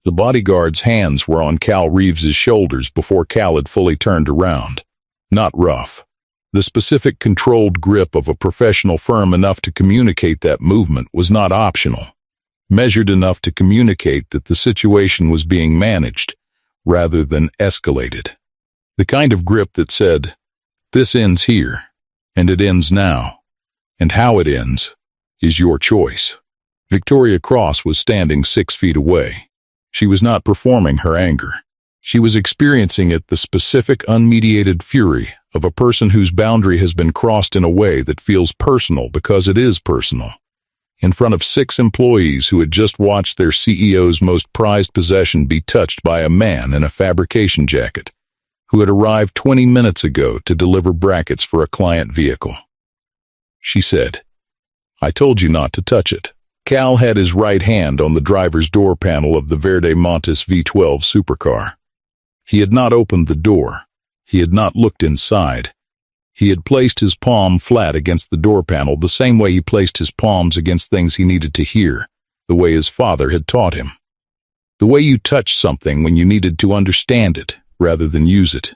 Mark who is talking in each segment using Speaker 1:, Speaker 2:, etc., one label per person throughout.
Speaker 1: The bodyguard's hands were on Cal Reeves's shoulders before Cal had fully turned around. Not rough. The specific controlled grip of a professional firm enough to communicate that movement was not optional. Measured enough to communicate that the situation was being managed, rather than escalated. The kind of grip that said, "This ends here, and it ends now, and how it ends is your choice." Victoria Cross was standing 6 feet away. She was not performing her anger. She was experiencing it, the specific, unmediated fury of a person whose boundary has been crossed in a way that feels personal because it is personal. In front of 6 employees who had just watched their CEO's most prized possession be touched by a man in a fabrication jacket, who had arrived 20 minutes ago to deliver brackets for a client vehicle. She said, "I told you not to touch it." Cal had his right hand on the driver's door panel of the Verde Montes V12 supercar. He had not opened the door. He had not looked inside. He had placed his palm flat against the door panel the same way he placed his palms against things he needed to hear, the way his father had taught him. The way you touch something when you needed to understand it rather than use it.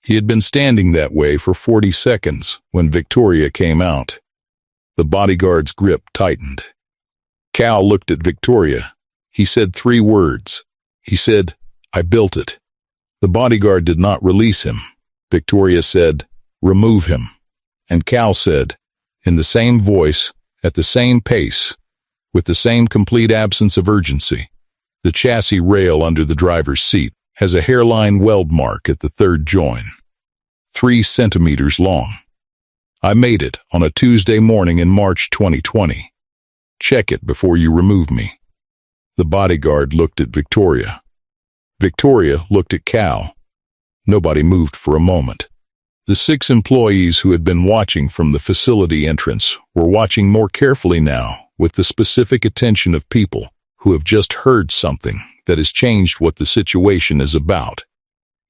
Speaker 1: He had been standing that way for 40 seconds when Victoria came out. The bodyguard's grip tightened. Cal looked at Victoria. He said 3 words. He said, "I built it." The bodyguard did not release him. Victoria said, "Remove him." And Cal said, in the same voice, at the same pace, with the same complete absence of urgency, "The chassis rail under the driver's seat has a hairline weld mark at the 3rd join, 3 centimeters long. I made it on a Tuesday morning in March 2020. Check it before you remove me." The bodyguard looked at Victoria. Victoria looked at Cal. Nobody moved for a moment. The 6 employees who had been watching from the facility entrance were watching more carefully now, with the specific attention of people who have just heard something that has changed what the situation is about.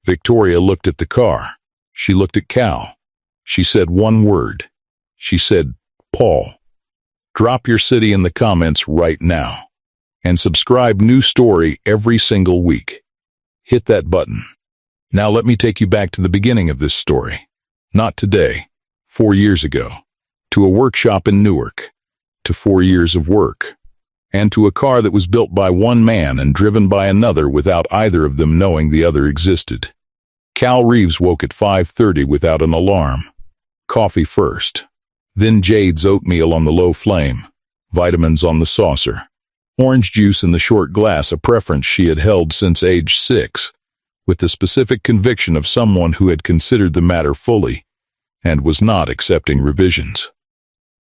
Speaker 1: Victoria looked at the car. She looked at Cal. She said one word. She said, "Paul." Drop your city in the comments right now. And subscribe, new story every single week. Hit that button. Now let me take you back to the beginning of this story. Not today, 4 years ago, to a workshop in Newark, to 4 years of work, and to a car that was built by one man and driven by another without either of them knowing the other existed. Cal Reeves woke at 5:30 without an alarm. Coffee first. Then Jade's oatmeal on the low flame, vitamins on the saucer, orange juice in the short glass, a preference she had held since age 6, with the specific conviction of someone who had considered the matter fully and was not accepting revisions.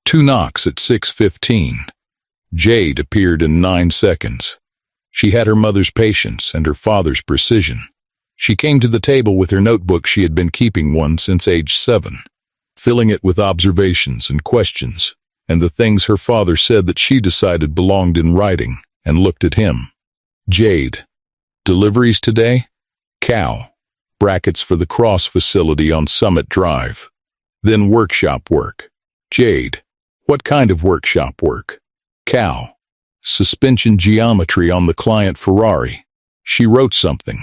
Speaker 1: 2 knocks at 6:15. Jade appeared in 9 seconds. She had her mother's patience and her father's precision. She came to the table with her notebook. She had been keeping one since age 7. Filling it with observations and questions, and the things her father said that she decided belonged in writing, and looked at him. Jade. Deliveries today? Cal. Brackets for the Cross facility on Summit Drive. Then workshop work. Jade. What kind of workshop work? Cal. Suspension geometry on the client Ferrari. She wrote something.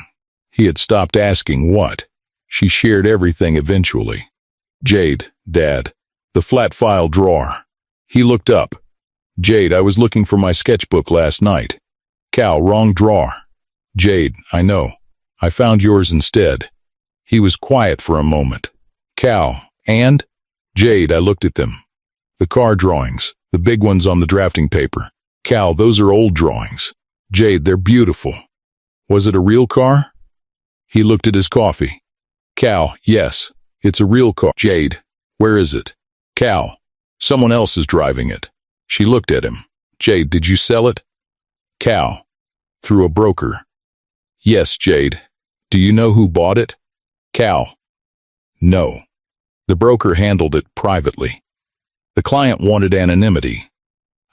Speaker 1: He had stopped asking what. She shared everything eventually. Jade, Dad, the flat file drawer. He looked up. Jade, I was looking for my sketchbook last night. Cal, wrong drawer. Jade, I know. I found yours instead. He was quiet for a moment. Cal, and? Jade, I looked at them. The car drawings, the big ones on the drafting paper. Cal, those are old drawings. Jade, they're beautiful. Was it a real car? He looked at his coffee. Cal, yes. It's a real car. Jade, where is it? Cal, someone else is driving it. She looked at him. Jade, did you sell it? Cal, through a broker. Yes, Jade. Do you know who bought it? Cal, no. The broker handled it privately. The client wanted anonymity.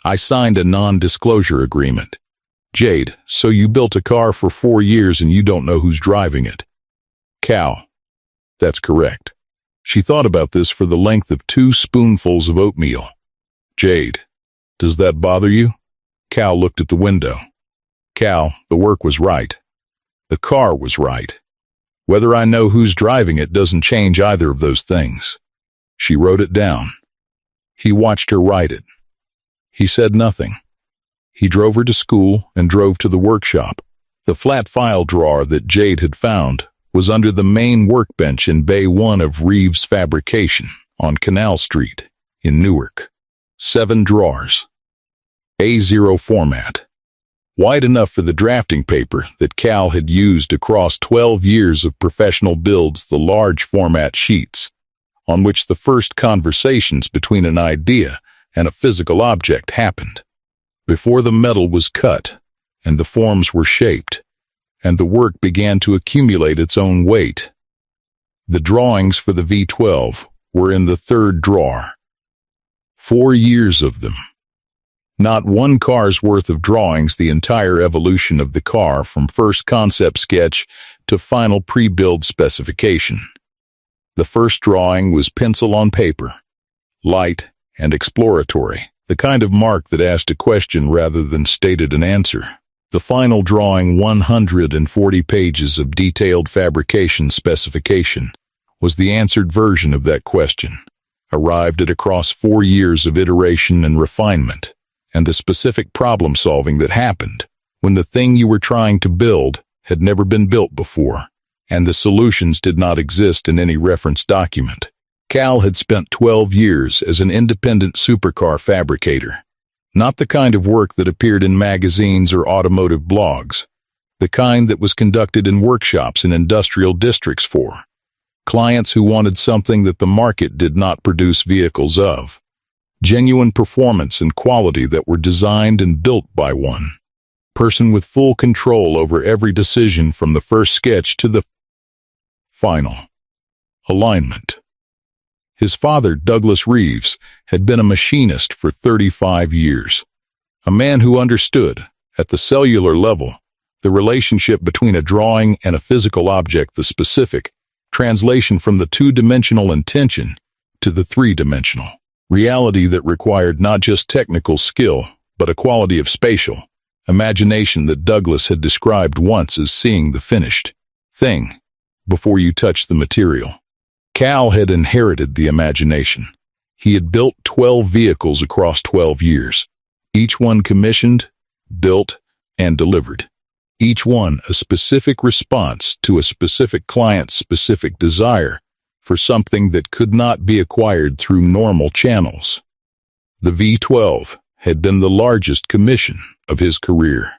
Speaker 1: I signed a non-disclosure agreement. Jade, so you built a car for 4 years and you don't know who's driving it? Cal, that's correct. She thought about this for the length of 2 spoonfuls of oatmeal. Jade, does that bother you? Cal looked at the window. Cal, the work was right. The car was right. Whether I know who's driving it doesn't change either of those things. She wrote it down. He watched her write it. He said nothing. He drove her to school and drove to the workshop. The flat file drawer that Jade had found was under the main workbench in Bay 1 of Reeves Fabrication on Canal Street in Newark. 7 drawers. A0 format. Wide enough for the drafting paper that Cal had used across 12 years of professional builds, the large format sheets, on which the first conversations between an idea and a physical object happened. Before the metal was cut, and the forms were shaped, and the work began to accumulate its own weight. The drawings for the V12 were in the 3rd drawer. 4 years of them. Not one car's worth of drawings, the entire evolution of the car from first concept sketch to final pre-build specification. The first drawing was pencil on paper, light and exploratory, the kind of mark that asked a question rather than stated an answer. The final drawing, 140 pages of detailed fabrication specification, was the answered version of that question, arrived at across 4 years of iteration and refinement, and the specific problem-solving that happened when the thing you were trying to build had never been built before, and the solutions did not exist in any reference document. Cal had spent 12 years as an independent supercar fabricator. Not the kind of work that appeared in magazines or automotive blogs, the kind that was conducted in workshops in industrial districts for clients who wanted something that the market did not produce vehicles of. Genuine performance and quality that were designed and built by one person with full control over every decision from the first sketch to the final alignment. His father, Douglas Reeves, had been a machinist for 35 years, a man who understood, at the cellular level, the relationship between a drawing and a physical object, the specific translation from the 2-dimensional intention to the 3-dimensional reality that required not just technical skill, but a quality of spatial imagination that Douglas had described once as seeing the finished thing before you touch the material. Cal had inherited the imagination. He had built 12 vehicles across 12 years, each one commissioned, built, and delivered. Each one a specific response to a specific client's specific desire for something that could not be acquired through normal channels. The V12 had been the largest commission of his career.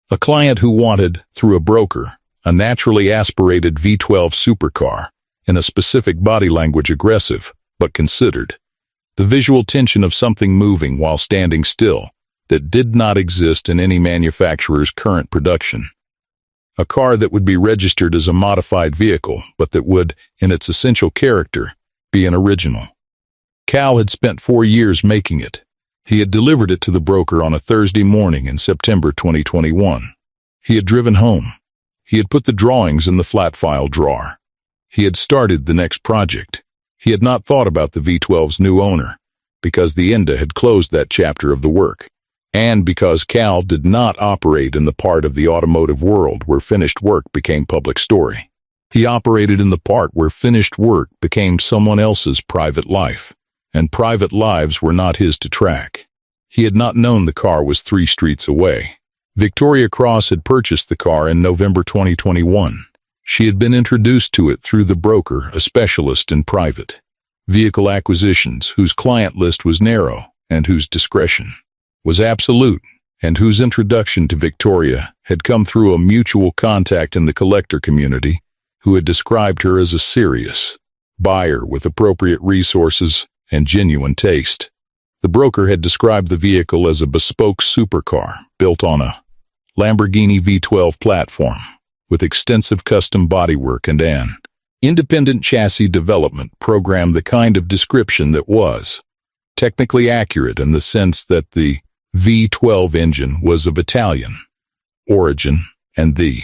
Speaker 1: A client who wanted, through a broker, a naturally aspirated V12 supercar, in a specific body language, aggressive, but considered. The visual tension of something moving while standing still that did not exist in any manufacturer's current production. A car that would be registered as a modified vehicle, but that would, in its essential character, be an original. Cal had spent 4 years making it. He had delivered it to the broker on a Thursday morning in September 2021. He had driven home. He had put the drawings in the flat file drawer. He had started the next project. He had not thought about the V12's new owner, because the INDA had closed that chapter of the work, and because Cal did not operate in the part of the automotive world where finished work became public story. He operated in the part where finished work became someone else's private life, and private lives were not his to track. He had not known the car was 3 streets away. Victoria Cross had purchased the car in November 2021. She had been introduced to it through the broker, a specialist in private vehicle acquisitions, whose client list was narrow and whose discretion was absolute, and whose introduction to Victoria had come through a mutual contact in the collector community who had described her as a serious buyer with appropriate resources and genuine taste. The broker had described the vehicle as a bespoke supercar built on a Lamborghini V12 platform, with extensive custom bodywork and an independent chassis development program, the kind of description that was technically accurate in the sense that the V12 engine was of Italian origin and the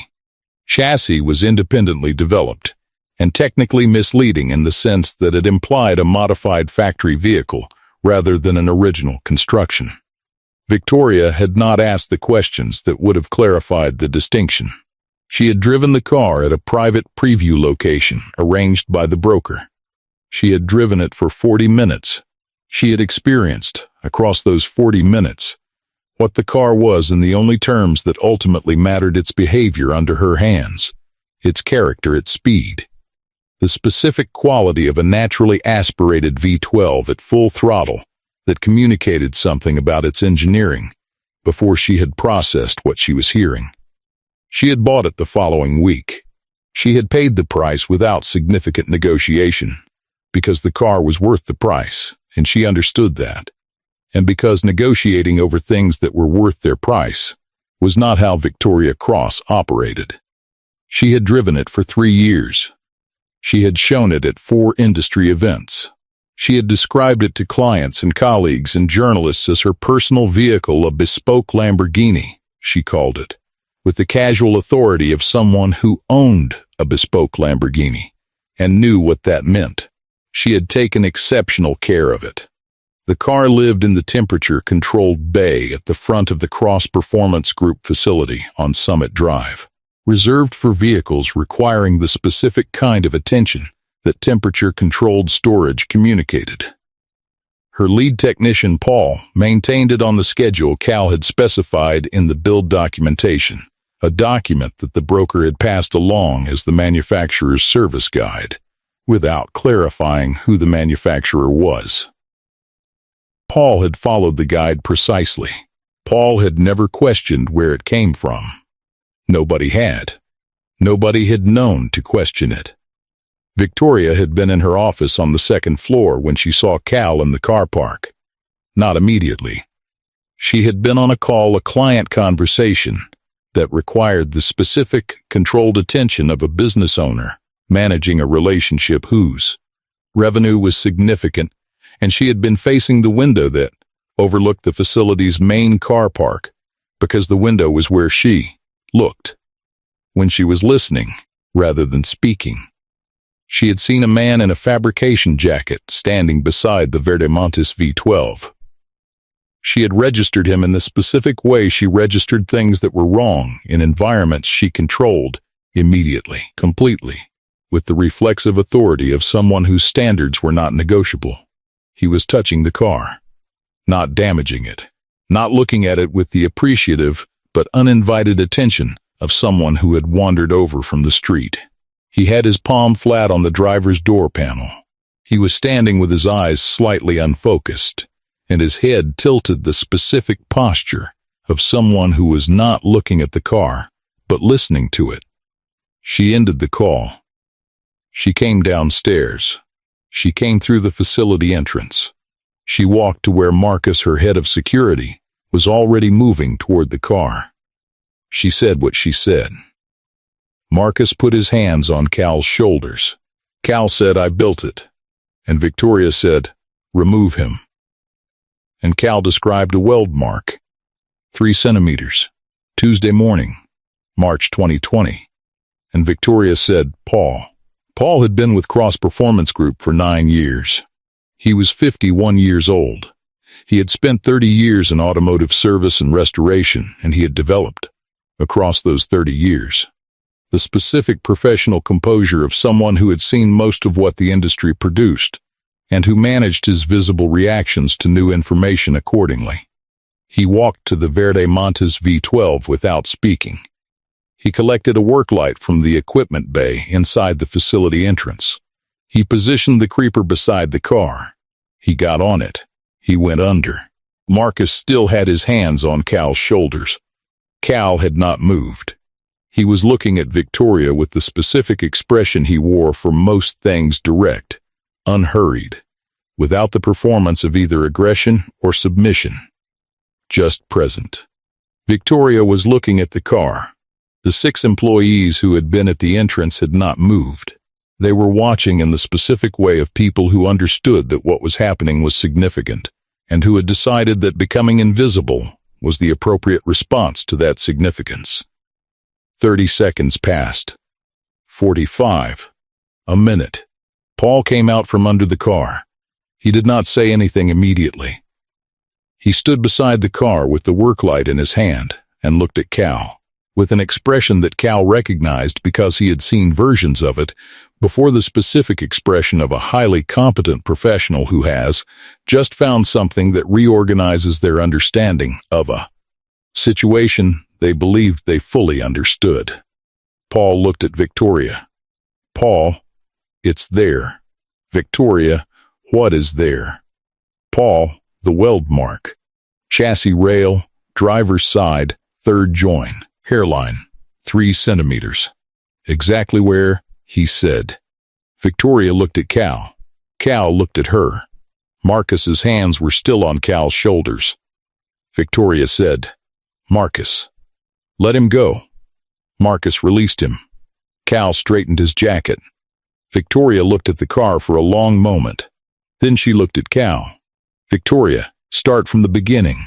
Speaker 1: chassis was independently developed, and technically misleading in the sense that it implied a modified factory vehicle rather than an original construction. Victoria had not asked the questions that would have clarified the distinction. She had driven the car at a private preview location arranged by the broker. She had driven it for 40 minutes. She had experienced, across those 40 minutes, what the car was in the only terms that ultimately mattered: its behavior under her hands, its character, its speed. The specific quality of a naturally aspirated V12 at full throttle that communicated something about its engineering before she had processed what she was hearing. She had bought it the following week. She had paid the price without significant negotiation, because the car was worth the price, and she understood that, and because negotiating over things that were worth their price was not how Victoria Cross operated. She had driven it for 3 years. She had shown it at 4 industry events. She had described it to clients and colleagues and journalists as her personal vehicle, a bespoke Lamborghini, she called it, with the casual authority of someone who owned a bespoke Lamborghini and knew what that meant. She had taken exceptional care of it. The car lived in the temperature-controlled bay at the front of the Cross Performance Group facility on Summit Drive, reserved for vehicles requiring the specific kind of attention that temperature-controlled storage communicated. Her lead technician, Paul, maintained it on the schedule Cal had specified in the build documentation, a document that the broker had passed along as the manufacturer's service guide, without clarifying who the manufacturer was. Paul had followed the guide precisely. Paul had never questioned where it came from. Nobody had. Nobody had known to question it. Victoria had been in her office on the 2nd floor when she saw Cal in the car park. Not immediately. She had been on a call, a client conversation, that required the specific, controlled attention of a business owner managing a relationship whose revenue was significant, and she had been facing the window that overlooked the facility's main car park because the window was where she looked when she was listening rather than speaking. She had seen a man in a fabrication jacket standing beside the Verdemontes V12. She had registered him in the specific way she registered things that were wrong in environments she controlled immediately, completely, with the reflexive authority of someone whose standards were not negotiable. He was touching the car, not damaging it, not looking at it with the appreciative but uninvited attention of someone who had wandered over from the street. He had his palm flat on the driver's door panel. He was standing with his eyes slightly unfocused, and his head tilted, the specific posture of someone who was not looking at the car, but listening to it. She ended the call. She came downstairs. She came through the facility entrance. She walked to where Marcus, her head of security, was already moving toward the car. She said what she said. Marcus put his hands on Cal's shoulders. Cal said, "I built it." And Victoria said, "Remove him." And Cal described a weld mark, 3 centimeters, Tuesday morning, March 2020. And Victoria said, "Paul." Paul had been with Cross Performance Group for 9 years. He was 51 years old. He had spent 30 years in automotive service and restoration, and he had developed, across those 30 years, the specific professional composure of someone who had seen most of what the industry produced, and who managed his visible reactions to new information accordingly. He walked to the Verdemontes V12 without speaking. He collected a work light from the equipment bay inside the facility entrance. He positioned the creeper beside the car. He got on it. He went under. Marcus still had his hands on Cal's shoulders. Cal had not moved. He was looking at Victoria with the specific expression he wore for most things: direct, unhurried, without the performance of either aggression or submission. Just present. Victoria was looking at the car. The 6 employees who had been at the entrance had not moved. They were watching in the specific way of people who understood that what was happening was significant, and who had decided that becoming invisible was the appropriate response to that significance. 30 seconds passed. 45. A minute. Paul came out from under the car. He did not say anything immediately. He stood beside the car with the work light in his hand and looked at Cal, with an expression that Cal recognized because he had seen versions of it before, the specific expression of a highly competent professional who has just found something that reorganizes their understanding of a situation they believed they fully understood. Paul looked at Victoria. Paul, it's there. Victoria, what is there? Paul, the weld mark. Chassis rail, driver's side, third join, hairline, 3 centimeters. Exactly where, he said. Victoria looked at Cal. Cal looked at her. Marcus's hands were still on Cal's shoulders. Victoria said, Marcus. Let him go. Marcus released him. Cal straightened his jacket. Victoria looked at the car for a long moment. Then she looked at Cal. Victoria, start from the beginning.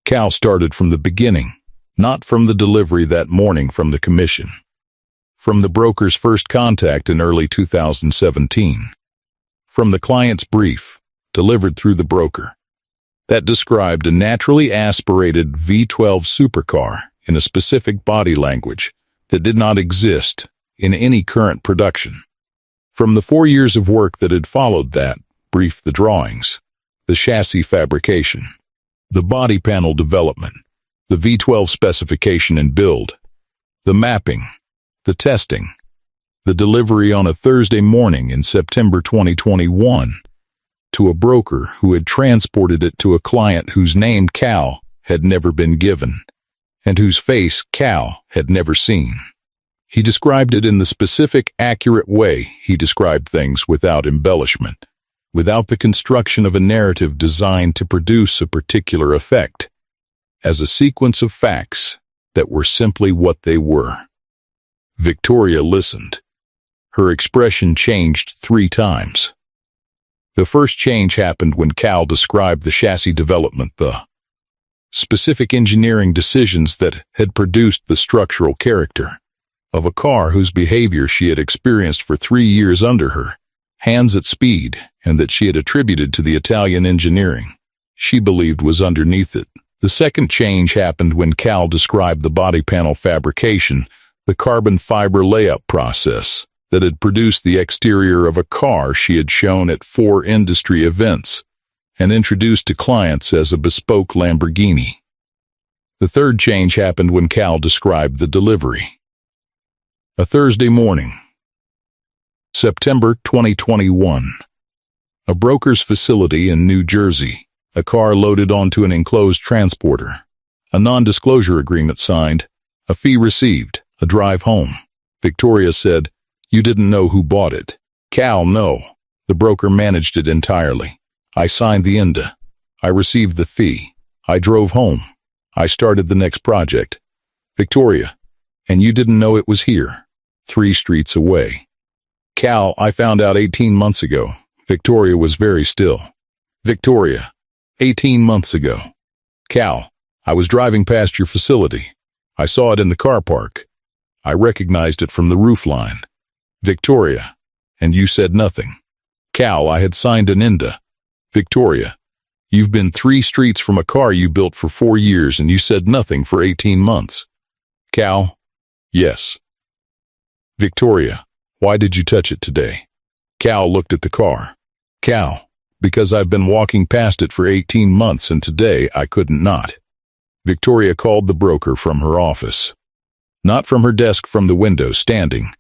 Speaker 1: Cal started from the beginning, not from the delivery that morning from the commission. From the broker's first contact in early 2017. From the client's brief, delivered through the broker, that described a naturally aspirated V12 supercar in a specific body language that did not exist in any current production. From the 4 years of work that had followed that brief, the drawings, the chassis fabrication, the body panel development, the V12 specification and build, the mapping, the testing, the delivery on a Thursday morning in September 2021 to a broker who had transported it to a client whose name Cal had never been given and whose face Cal had never seen. He described it in the specific, accurate way he described things, without embellishment, without the construction of a narrative designed to produce a particular effect, as a sequence of facts that were simply what they were. Victoria listened. Her expression changed 3 times. The first change happened when Cal described the chassis development, the specific engineering decisions that had produced the structural character of a car whose behavior she had experienced for 3 years under her, hands at speed, and that she had attributed to the Italian engineering she believed was underneath it. The second change happened when Cal described the body panel fabrication, the carbon fiber layup process that had produced the exterior of a car she had shown at 4 industry events and introduced to clients as a bespoke Lamborghini. The third change happened when Cal described the delivery. A Thursday morning, September 2021. A broker's facility in New Jersey. A car loaded onto an enclosed transporter. A non-disclosure agreement signed. A fee received. A drive home. Victoria said, "You didn't know who bought it." Cal, "No. The broker managed it entirely. I signed the INDA. I received the fee. I drove home. I started the next project." Victoria, "And you didn't know it was here, 3 streets away." Cal, "I found out 18 months ago." Victoria was very still. Victoria, 18 months ago. Cal, "I was driving past your facility. I saw it in the car park. I recognized it from the roofline." Victoria, "And you said nothing." Cal, "I had signed an INDA." Victoria, "You've been 3 streets from a car you built for 4 years and you said nothing for 18 months. Cal, "Yes." Victoria, "Why did you touch it today?" Cal looked at the car. Cal, "Because I've been walking past it for 18 months and today I couldn't not." Victoria called the broker from her office. Not from her desk, from the window, standing,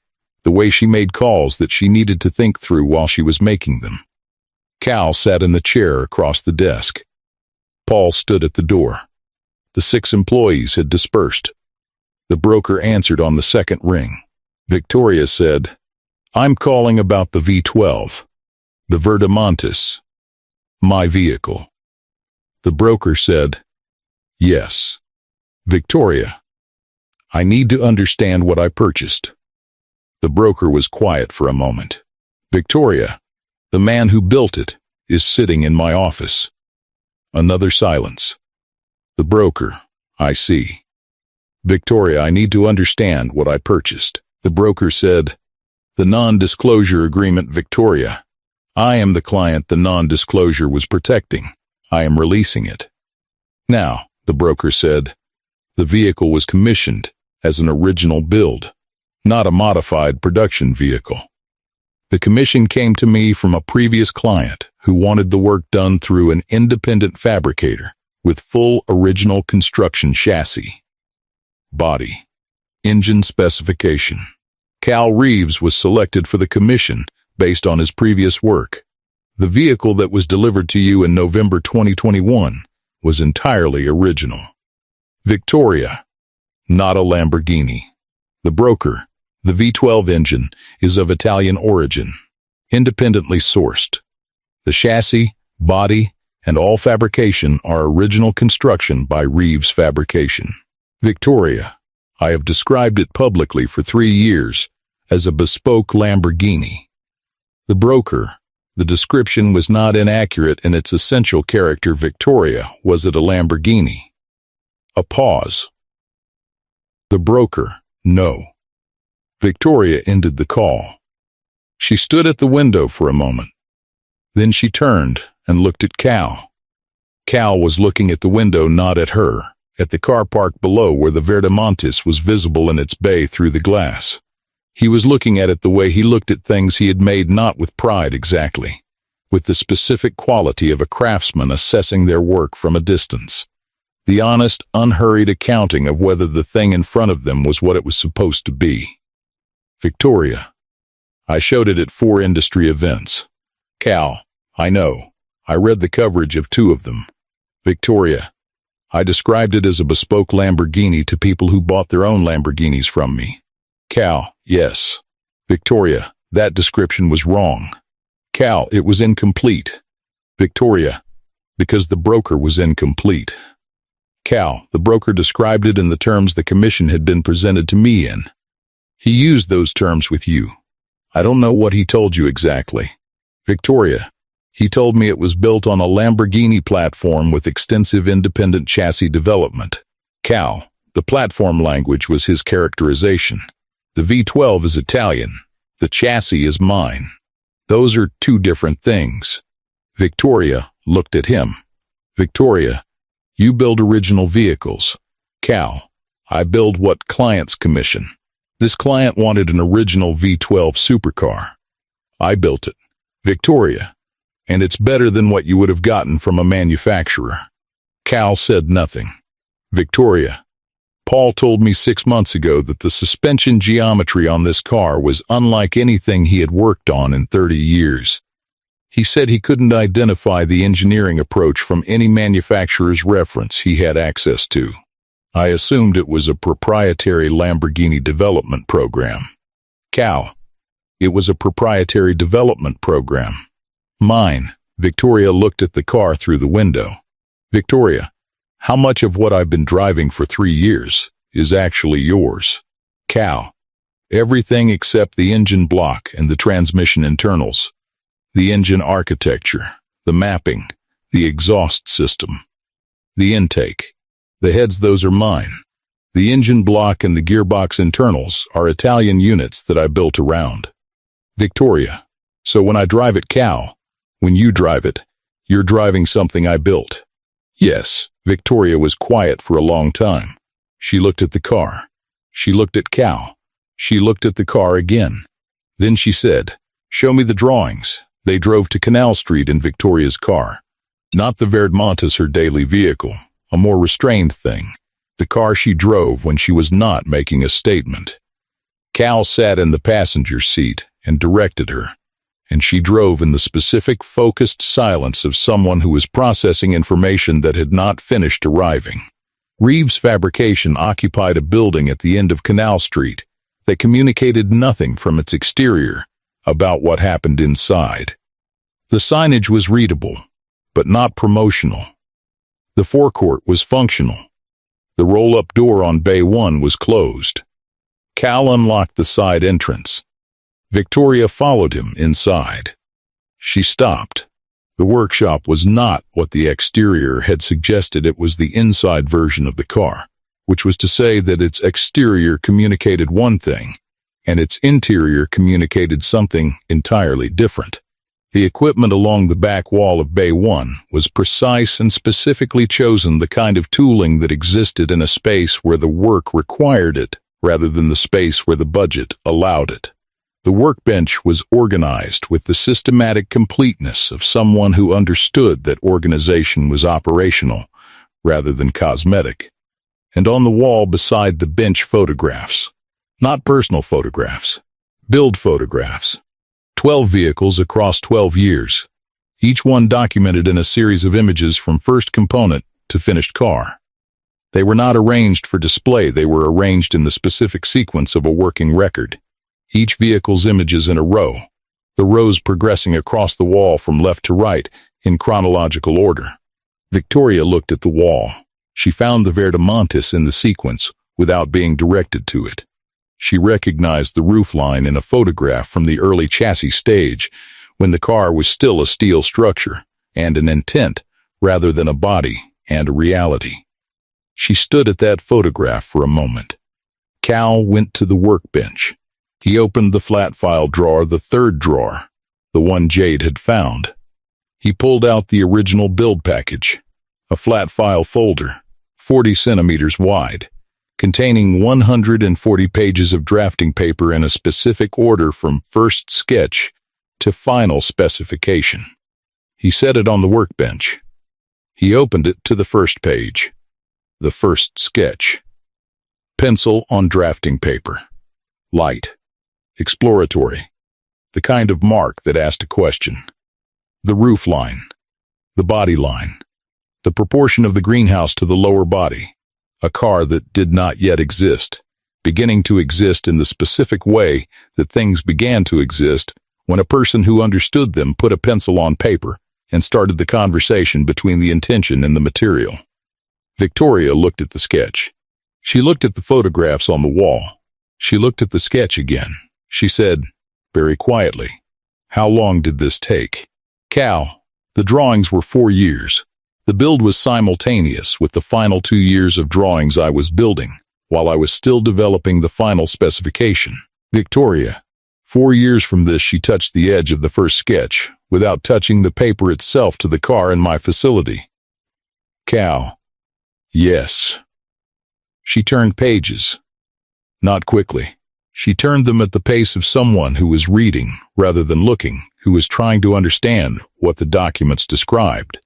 Speaker 1: the way she made calls that she needed to think through while she was making them. Cal sat in the chair across the desk. Paul stood at the door. The 6 employees had dispersed. The broker answered on the second ring. Victoria said, "I'm calling about the V12, the Verdemontes, my vehicle." The broker said, "Yes." Victoria, "I need to understand what I purchased." The broker was quiet for a moment. Victoria, "The man who built it is sitting in my office." Another silence. The broker, "I see." Victoria, "I need to understand what I purchased." The broker said, "The non-disclosure agreement." Victoria, "I am the client the non-disclosure was protecting. I am releasing it." Now, the broker said, the vehicle was commissioned as an original build, not a modified production vehicle. The commission came to me from a previous client who wanted the work done through an independent fabricator with full original construction chassis, body, engine specification. Cal Reeves was selected for the commission based on his previous work. The vehicle that was delivered to you in November 2021 was entirely original. Victoria, not a Lamborghini. The broker, the V12 engine, is of Italian origin, independently sourced. The chassis, body, and all fabrication are original construction by Reeves Fabrication. Victoria, I have described it publicly for 3 years as a bespoke Lamborghini. The broker, the description was not inaccurate in its essential character. Victoria, was it a Lamborghini? A pause. The broker, no. Victoria ended the call. She stood at the window for a moment. Then she turned and looked at Cal. Cal was looking at the window, not at her, at the car park below where the Verdemontes was visible in its bay through the glass. He was looking at it the way he looked at things he had made, not with pride exactly, with the specific quality of a craftsman assessing their work from a distance. The honest, unhurried accounting of whether the thing in front of them was what it was supposed to be. Victoria, I showed it at 4 industry events. Cal, I know. I read the coverage of 2 of them. Victoria, I described it as a bespoke Lamborghini to people who bought their own Lamborghinis from me. Cal, yes. Victoria, that description was wrong. Cal, it was incomplete. Victoria, because the broker was incomplete. Cal, the broker described it in the terms the commission had been presented to me in. He used those terms with you. I don't know what he told you exactly. Victoria, he told me it was built on a Lamborghini platform with extensive independent chassis development. Cal, the platform language was his characterization. The V12 is Italian. The chassis is mine. Those are 2 different things. Victoria looked at him. Victoria, you build original vehicles. Cal, I build what clients commission. This client wanted an original V12 supercar. I built it. Victoria, and it's better than what you would have gotten from a manufacturer. Cal said nothing. Victoria, Paul told me 6 months ago that the suspension geometry on this car was unlike anything he had worked on in 30 years. He said he couldn't identify the engineering approach from any manufacturer's reference he had access to. I assumed it was a proprietary Lamborghini development program. Cal, it was a proprietary development program. Mine. Victoria looked at the car through the window. Victoria, how much of what I've been driving for 3 years is actually yours? Cal, everything except the engine block and the transmission internals. The engine architecture, the mapping, the exhaust system, the intake. The heads, those are mine. The engine block and the gearbox internals are Italian units that I built around. Victoria, so when I drive it, Cal, when you drive it, you're driving something I built. Yes. Victoria was quiet for a long time. She looked at the car. She looked at Cal. She looked at the car again. Then she said, show me the drawings. They drove to Canal Street in Victoria's car. Not the Verdemontes, her daily vehicle, a more restrained thing. The car she drove when she was not making a statement. Cal sat in the passenger seat and directed her, and she drove in the specific, focused silence of someone who was processing information that had not finished arriving. Reeves Fabrication occupied a building at the end of Canal Street that communicated nothing from its exterior about what happened inside. The signage was readable, but not promotional. The forecourt was functional. The roll-up door on Bay 1 was closed. Cal unlocked the side entrance. Victoria followed him inside. She stopped. The workshop was not what the exterior had suggested. It was the inside version of the car, which was to say that its exterior communicated one thing, and its interior communicated something entirely different. The equipment along the back wall of Bay 1 was precise and specifically chosen, the kind of tooling that existed in a space where the work required it, rather than the space where the budget allowed it. The workbench was organized with the systematic completeness of someone who understood that organization was operational, rather than cosmetic. And on the wall beside the bench, photographs. Not personal photographs. Build photographs. 12 vehicles across 12 years, each one documented in a series of images from first component to finished car. They were not arranged for display, they were arranged in the specific sequence of a working record. Each vehicle's images in a row, the rows progressing across the wall from left to right in chronological order. Victoria looked at the wall. She found the Verdemontes in the sequence without being directed to it. She recognized the roofline in a photograph from the early chassis stage, when the car was still a steel structure and an intent rather than a body and a reality. She stood at that photograph for a moment. Cal went to the workbench. He opened the flat file drawer, the third drawer, the one Jade had found. He pulled out the original build package, a flat file folder, 40 centimeters wide, containing 140 pages of drafting paper in a specific order from first sketch to final specification. He set it on the workbench. He opened it to the first page, the first sketch. Pencil on drafting paper. Light. Exploratory. The kind of mark that asked a question. The roof line. The body line. The proportion of the greenhouse to the lower body. A car that did not yet exist, beginning to exist in the specific way that things began to exist when a person who understood them put a pencil on paper and started the conversation between the intention and the material. Victoria looked at the sketch. She looked at the photographs on the wall. She looked at the sketch again. She said, very quietly, "How long did this take?" "Cal, the drawings were 4 years. The build was simultaneous with the final 2 years of drawings I was building, while I was still developing the final specification." Victoria, 4 years from this, she touched the edge of the first sketch, without touching the paper itself, to the car in my facility. Cal, yes. She turned pages. Not quickly. She turned them at the pace of someone who was reading, rather than looking, who was trying to understand what the documents described,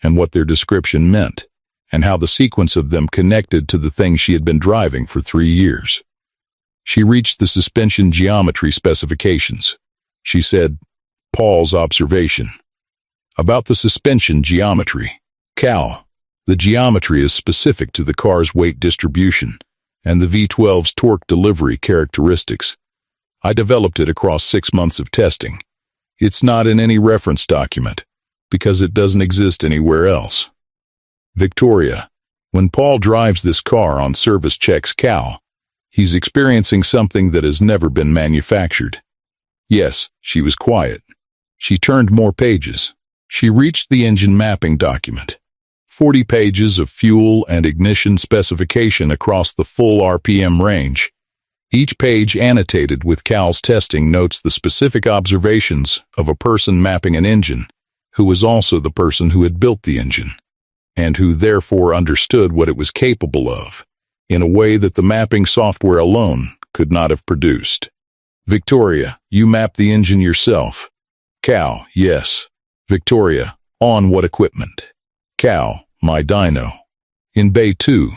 Speaker 1: and what their description meant, and how the sequence of them connected to the thing she had been driving for 3 years. She reached the suspension geometry specifications. She said, Paul's observation. About the suspension geometry. Cal, the geometry is specific to the car's weight distribution and the V12's torque delivery characteristics. I developed it across 6 months of testing. It's not in any reference document, because it doesn't exist anywhere else. Victoria, when Paul drives this car on service checks, Cal, he's experiencing something that has never been manufactured. Yes, she was quiet. She turned more pages. She reached the engine mapping document. 40 pages of fuel and ignition specification across the full RPM range. Each page annotated with Cal's testing notes the specific observations of a person mapping an engine, who was also the person who had built the engine, and who therefore understood what it was capable of, in a way that the mapping software alone could not have produced. Victoria, you mapped the engine yourself. Cal, yes. Victoria, on what equipment? Cal, my dyno. In Bay 2.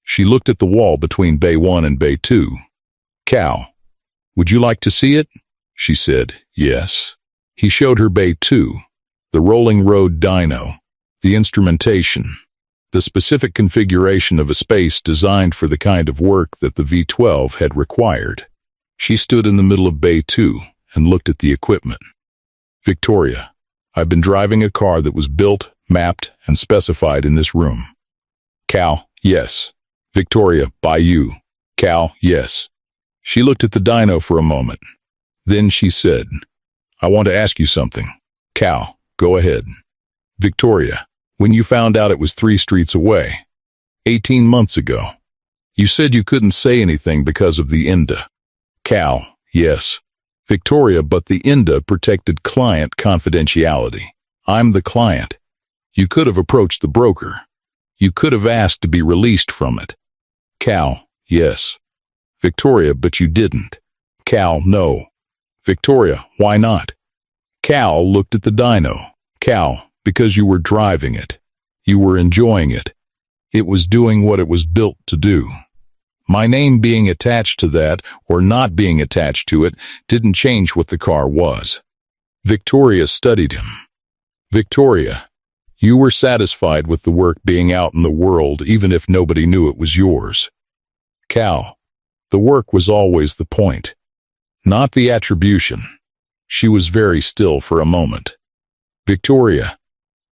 Speaker 1: She looked at the wall between Bay 1 and Bay 2. Cal, would you like to see it? She said, yes. He showed her Bay 2. The rolling road dyno, the instrumentation, the specific configuration of a space designed for the kind of work that the V12 had required. She stood in the middle of Bay 2 and looked at the equipment. Victoria, I've been driving a car that was built, mapped, and specified in this room. Cal, yes. Victoria, by you. Cal, yes. She looked at the dyno for a moment. Then she said, I want to ask you something. Cal, go ahead. Victoria, when you found out it was 3 streets away, 18 months ago, you said you couldn't say anything because of the INDA. Cal, yes. Victoria, but the INDA protected client confidentiality. I'm the client. You could have approached the broker. You could have asked to be released from it. Cal, yes. Victoria, but you didn't. Cal, no. Victoria, why not? Cal looked at the dyno. Cal, because you were driving it. You were enjoying it. It was doing what it was built to do. My name being attached to that, or not being attached to it, didn't change what the car was. Victoria studied him. Victoria, you were satisfied with the work being out in the world even if nobody knew it was yours. Cal, the work was always the point, not the attribution. She was very still for a moment. Victoria,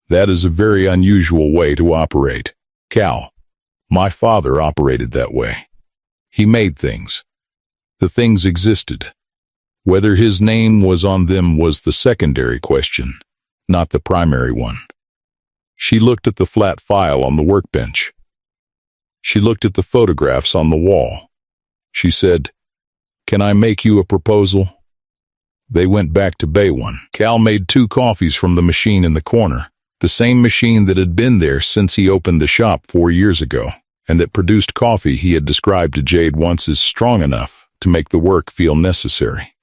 Speaker 1: that is a very unusual way to operate. Cal, my father operated that way. He made things. The things existed. Whether his name was on them was the secondary question, not the primary one. She looked at the flat file on the workbench. She looked at the photographs on the wall. She said, "Can I make you a proposal?" They went back to Bay One. Cal made 2 coffees from the machine in the corner, the same machine that had been there since he opened the shop 4 years ago, and that produced coffee he had described to Jade once as strong enough to make the work feel necessary.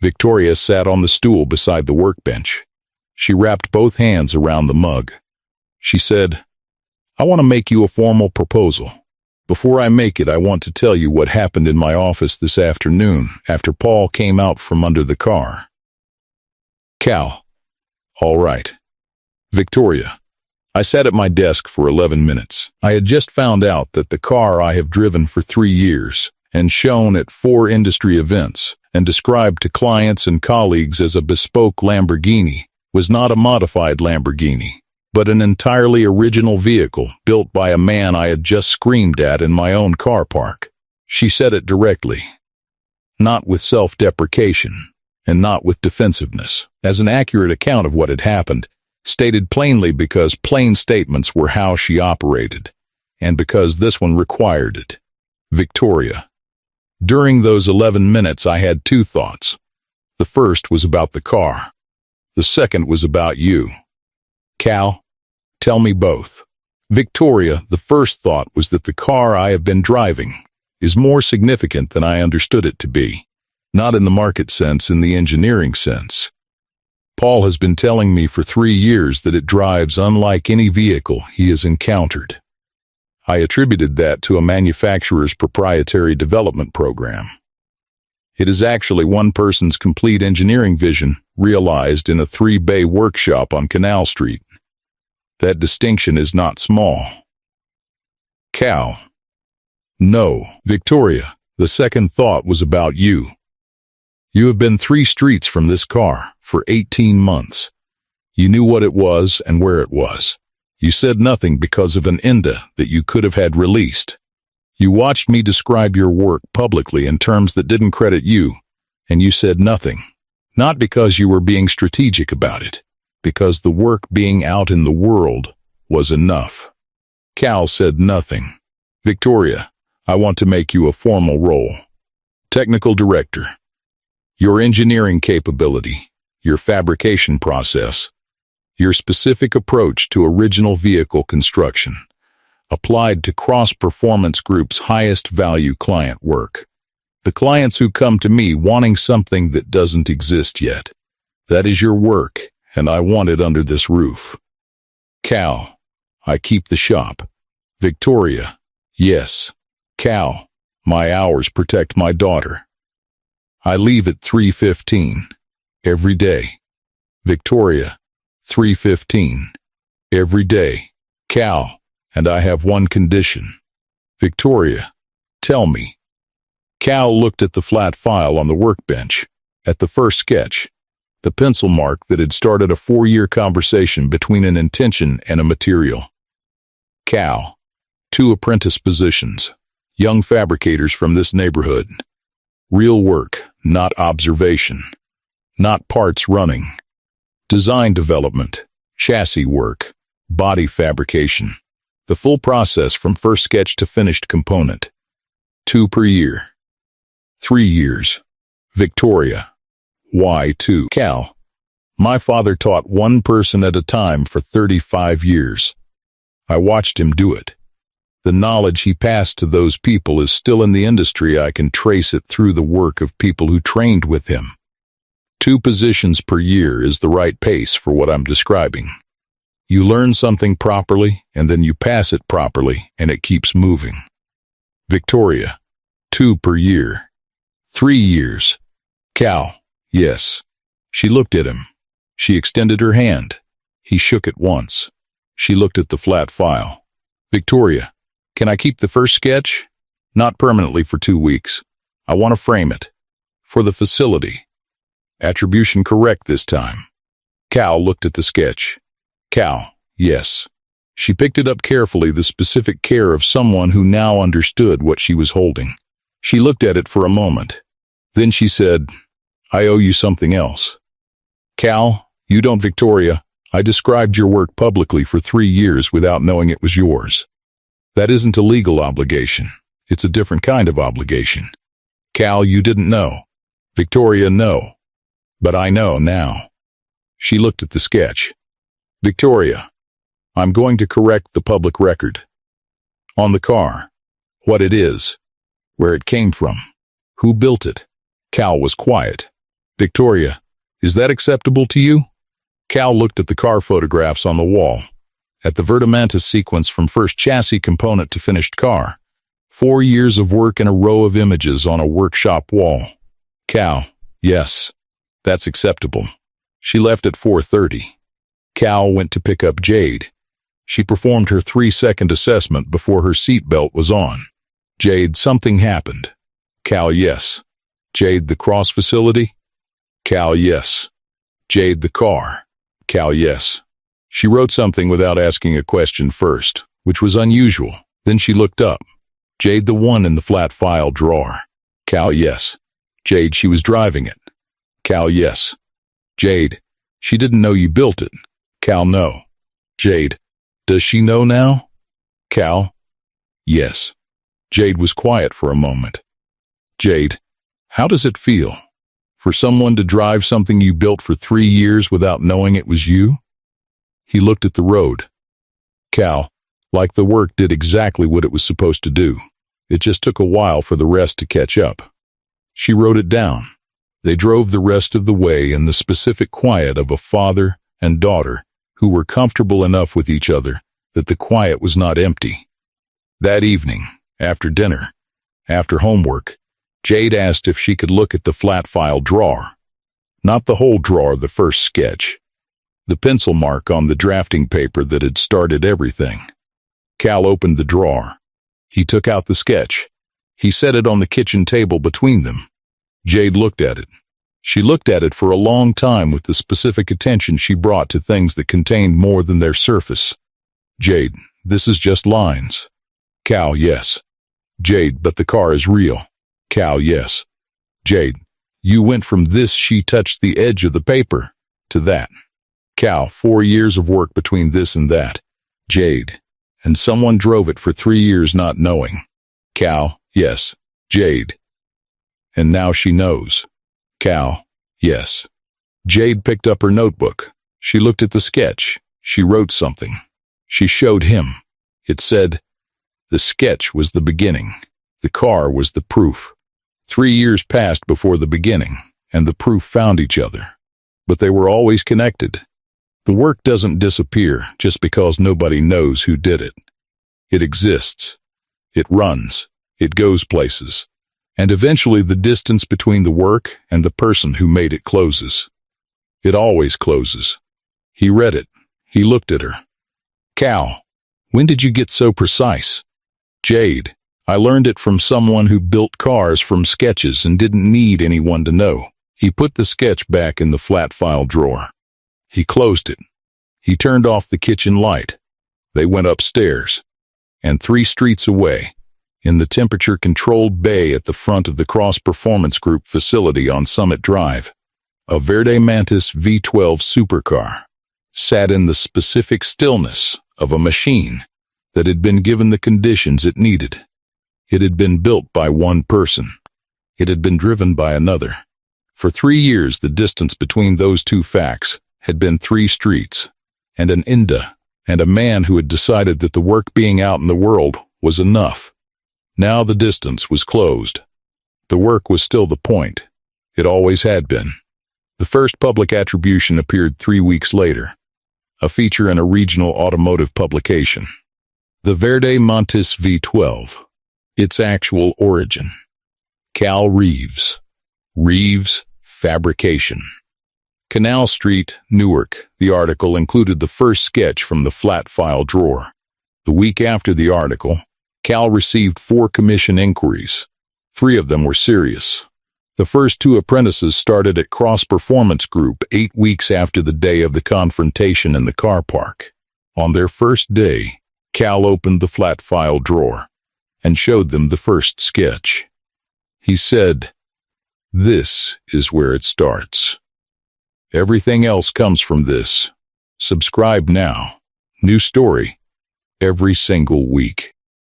Speaker 1: Victoria sat on the stool beside the workbench. She wrapped both hands around the mug. She said, "I want to make you a formal proposal. Before I make it, I want to tell you what happened in my office this afternoon after Paul came out from under the car." Cal, all right. Victoria, I sat at my desk for 11 minutes. I had just found out that the car I have driven for 3 years and shown at 4 industry events and described to clients and colleagues as a bespoke Lamborghini was not a modified Lamborghini, but an entirely original vehicle built by a man I had just screamed at in my own car park. She said it directly, not with self-deprecation and not with defensiveness, as an accurate account of what had happened, stated plainly because plain statements were how she operated, and because this one required it. Victoria. During those 11 minutes I had 2 thoughts. The first was about the car. The second was about you. Cal, tell me both. Victoria, the first thought was that the car I have been driving is more significant than I understood it to be, not in the market sense, in the engineering sense. Paul has been telling me for 3 years that it drives unlike any vehicle he has encountered. I attributed that to a manufacturer's proprietary development program. It is actually one person's complete engineering vision realized in a 3-bay workshop on Canal Street. That distinction is not small. Cal. No, Victoria, the second thought was about you. You have been 3 streets from this car for 18 months. You knew what it was and where it was. You said nothing because of an INDA that you could have had released. You watched me describe your work publicly in terms that didn't credit you, and you said nothing. Not because you were being strategic about it, because the work being out in the world was enough. Cal said nothing. Victoria, I want to make you a formal role. Technical Director. Your engineering capability, your fabrication process, your specific approach to original vehicle construction, applied to cross-performance group's highest value client work. The clients who come to me wanting something that doesn't exist yet. That is your work, and I want it under this roof. Cal, I keep the shop. Victoria, yes. Cal, my hours protect my daughter. I leave at 3:15 every day. Victoria, 3:15 every day. Cal, and I have one condition. Victoria, tell me. Cal looked at the flat file on the workbench, at the first sketch, the pencil mark that had started a 4-year conversation between an intention and a material. Cal, 2 apprentice positions, young fabricators from this neighborhood. Real work, not observation, not parts running. Design development, chassis work, body fabrication. The full process from first sketch to finished component. 2 per year. 3 years. Victoria, Why, too? Cal, my father taught one person at a time for 35 years. I watched him do it. The knowledge he passed to those people is still in the industry. I can trace it through the work of people who trained with him. 2 positions per year is the right pace for what I'm describing. You learn something properly, and then you pass it properly, and it keeps moving. Victoria, 2 per year. 3 years. Cal, yes. She looked at him. She extended her hand. He shook it once. She looked at the flat file. Victoria, can I keep the first sketch? Not permanently for 2 weeks. I want to frame it. For the facility. Attribution correct this time. Cal looked at the sketch. Cal, yes. She picked it up carefully, the specific care of someone who now understood what she was holding. She looked at it for a moment. Then she said, I owe you something else. Cal, you don't. Victoria, I described your work publicly for 3 years without knowing it was yours. That isn't a legal obligation. It's a different kind of obligation. Cal, you didn't know. Victoria, no. But I know now. She looked at the sketch. Victoria, I'm going to correct the public record. On the car, what it is, where it came from, who built it. Cal was quiet. Victoria, is that acceptable to you? Cal looked at the car photographs on the wall, at the vertimantis sequence from first chassis component to finished car. 4 years of work in a row of images on a workshop wall. Cal, yes, that's acceptable. She left at 4:30. Cal went to pick up Jade. She performed her 3-second assessment before her seatbelt was on. Jade, something happened. Cal, yes. Jade, the cross facility? Cal, yes. Jade, the car? Cal, yes. She wrote something without asking a question first, which was unusual. Then she looked up. Jade, the one in the flat file drawer? Cal, yes. Jade, she was driving it? Cal, yes. Jade, she didn't know you built it? Cal, no. Jade, does she know now? Cal, yes. Jade was quiet for a moment. Jade, how does it feel for someone to drive something you built for 3 years without knowing it was you? He looked at the road. Cal, like the work did exactly what it was supposed to do. It just took a while for the rest to catch up. She wrote it down. They drove the rest of the way in the specific quiet of a father and daughter who were comfortable enough with each other that the quiet was not empty. That evening, after dinner, after homework, Jade asked if she could look at the flat file drawer. Not the whole drawer, the first sketch. The pencil mark on the drafting paper that had started everything. Cal opened the drawer. He took out the sketch. He set it on the kitchen table between them. Jade looked at it. She looked at it for a long time with the specific attention she brought to things that contained more than their surface. Jade, this is just lines. Cal, yes. Jade, but the car is real. Cal, yes. Jade, you went from this, she touched the edge of the paper, to that. Cal, 4 years of work between this and that. Jade, and someone drove it for 3 years not knowing. Cal, yes. Jade, and now she knows. Cal, yes. Jade picked up her notebook. She looked at the sketch. She wrote something. She showed him. It said, the sketch was the beginning. The car was the proof. 3 years passed before the beginning, and the proof found each other. But they were always connected. The work doesn't disappear just because nobody knows who did it. It exists. It runs. It goes places. And eventually the distance between the work and the person who made it closes. It always closes. He read it. He looked at her. Cal, when did you get so precise? Jade, I learned it from someone who built cars from sketches and didn't need anyone to know. He put the sketch back in the flat file drawer. He closed it. He turned off the kitchen light. They went upstairs. And 3 streets away, in the temperature-controlled bay at the front of the Cross Performance Group facility on Summit Drive, a Verde Mantis V12 supercar sat in the specific stillness of a machine that had been given the conditions it needed. It had been built by one person. It had been driven by another. For 3 years, the distance between those two facts had been 3 streets, and an Inda, and a man who had decided that the work being out in the world was enough. Now the distance was closed. The work was still the point. It always had been. The first public attribution appeared 3 weeks later, a feature in a regional automotive publication. The Verde Montes V12. Its actual origin. Cal Reeves. Reeves Fabrication. Canal Street, Newark. The article included the first sketch from the flat file drawer. The week after the article, Cal received 4 commission inquiries. 3 of them were serious. The first 2 apprentices started at Cross Performance Group 8 weeks after the day of the confrontation in the car park. On their first day, Cal opened the flat file drawer and showed them the first sketch. He said, "This is where it starts. Everything else comes from this. Subscribe now. New story every single week."